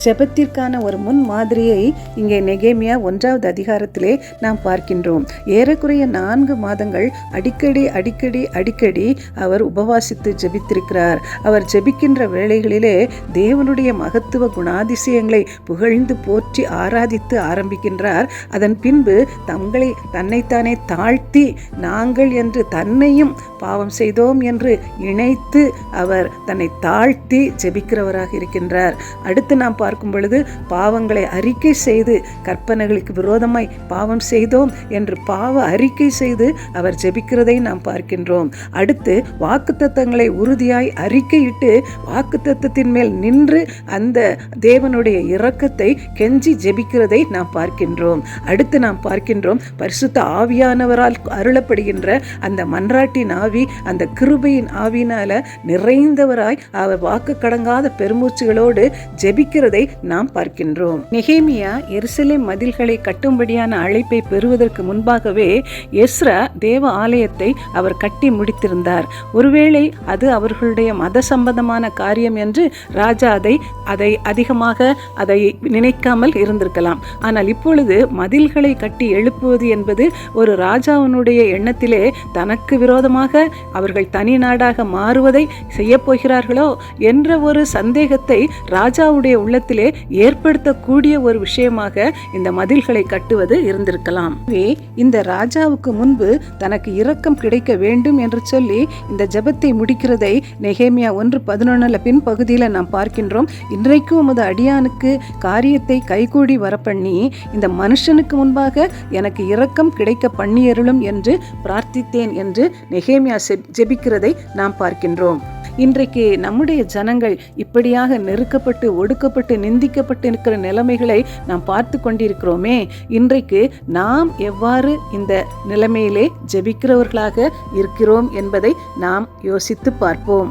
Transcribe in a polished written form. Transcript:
ஜெபத்திற்கான ஒரு முன் மாதிரியை இங்கே நெகேமியா 1வது அதிகாரத்திலே நாம் பார்க்கின்றோம். ஏறக்குறைய 4 மாதங்கள் அடிக்கடி அவர் உபவாசித்து ஜெபித்திருக்கிறார். அவர் ஜெபிக்கின்ற வேளைகளிலே தேவனுடைய மகத்துவ குணாதிசயங்களை புகழ்ந்து போற்றி ஆராதித்து ஆரம்பிக்கின்றார். அதன் பின்பு தன்னைத்தானே தாழ்த்தி நாங்கள் என்று தன்னையும் பாவம் செய்தோம் என்று இணைத்து அவர் தன்னை தாழ்த்தி ஜெபிக்கிறவராக இருக்கின்றார். அடுத்து நாம் பார்க்கும் பொழுது பாவங்களை அறிக்கை செய்து கற்பனைகளுக்கு விரோதமாய் பாவம் செய்தோம் என்று பாவ அறிக்கை செய்து அவர் ஜெபிக்கிறதை நாம் பார்க்கின்றோம். அடுத்து வாக்குத்தத்தங்களை உறுதியாய் அறிக்கையிட்டு வாக்குத்தத்தத்தின் மேல் நின்று அந்த தேவனுடைய இரக்கத்தை கெஞ்சி ஜெபிக்கிறதை நாம் பார்க்கின்றோம். அடுத்து நாம் பார்க்கின்றோம் பரிசுத்த ஆவியானவரால் அருளப்படுகின்ற அந்த மன்றாட்டின் ஆவி, அந்த கிருபையின் ஆவியினால நிறைந்தவராய் அவர் வாக்கு கடங்காத பெருமூச்சுகளோடு ஜெபிக்கிறதை நாம் பார்க்கின்றோம். நெகேமியா எருசலேம் மதில்களை கட்டும்படியான அழைப்பை பெறுவதற்கு முன்பாகவே எஸ்ரா தேவ ஆலயத்தை அவர் கட்டி முடித்திருந்தார். ஒருவேளை அது அவர்களுடைய மத சம்பந்தமான காரியம் என்று ராஜா அதை அதிகமாக அதை நினைக்காமல் இருந்திருக்கலாம். ஆனால் இப்பொழுது மதில்களை கட்டி எழுப்புவது என்பது ஒரு ராஜாவினுடைய எண்ணத்திலே தனக்கு விரோதமாக அவர்கள் தனி நாடாக மாறுவதை செய்ய போகிறார்களோ என்ற ஒரு சந்தேகத்தை ராஜாவுடைய உள்ளத்திலே ஏற்படுத்தக்கூடிய ஒரு விஷயமாக இந்த மதில்களை கட்டுவது இருந்திருக்கலாம். இந்த ராஜாவுக்கு முன்பு தனக்கு இரக்கம் கிடைக்க வேண்டும் என்று சொல்லி இந்த ஜெபத்தை முடிக்கிறதை நெகேமியா 1:11 பின் பகுதியில் நாம் பார்க்கின்றோம். இன்றைக்கும் உமது அடியானுக்கு காரியத்தை கைகூடி வரப்பண்ணி இந்த மனுஷனுக்கு முன்பாக எனக்கு இரக்கம் கிடைக்க பண்ணியருளும் என்று பிரார்த்தித்தேன் என்று நெகேமியா ஜெபிக்கிறதை நாம் பார்க்கின்றோம். இன்றைக்கு நம்முடைய ஜனங்கள் இப்படியாக நெருக்கப்பட்டு ஒடுக்கப்பட்டு நிந்திக்கப்பட்டு இருக்கிற நிலைமைகளை நாம் பார்த்து கொண்டிருக்கிறோமே. இன்றைக்கு நாம் எவ்வாறு இந்த நிலைமையிலே ஜெபிக்கிறவர்களாக இருக்கிறோம் என்பதை நாம் யோசித்து பார்ப்போம்.